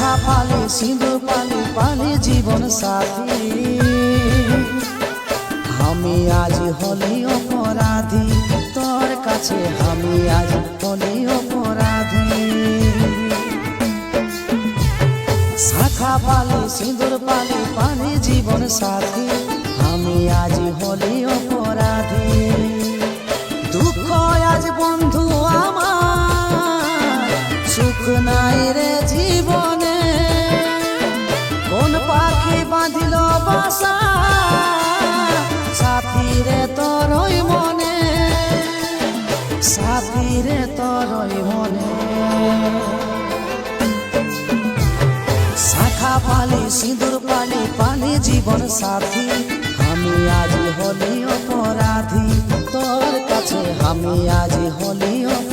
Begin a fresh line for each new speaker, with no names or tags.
শাখা পালি সিঁদুর পালি পালি জীবন সাথী। আমি আজ হলি অপরাধী, তোর কাছে আমি আজ হলি অপরাধী। শাখা পালি সিঁদুর পালি পালি জীবন সাথী, আমি আজ হলি অপরাধী। দুঃখ আজ বন্ধু আমার, সুখ নাই রে জীবনে। কোন পাখি বাঁধিল বাসা সাথী রে তোরই মনে, সাথী রে তোরই মনে। শাখা পালি সিঁদুর পালি পালি জীবন সাথী, আমি আজ হলি অপরাধী, তোর কাছে আমি আজ হলি অপরাধী।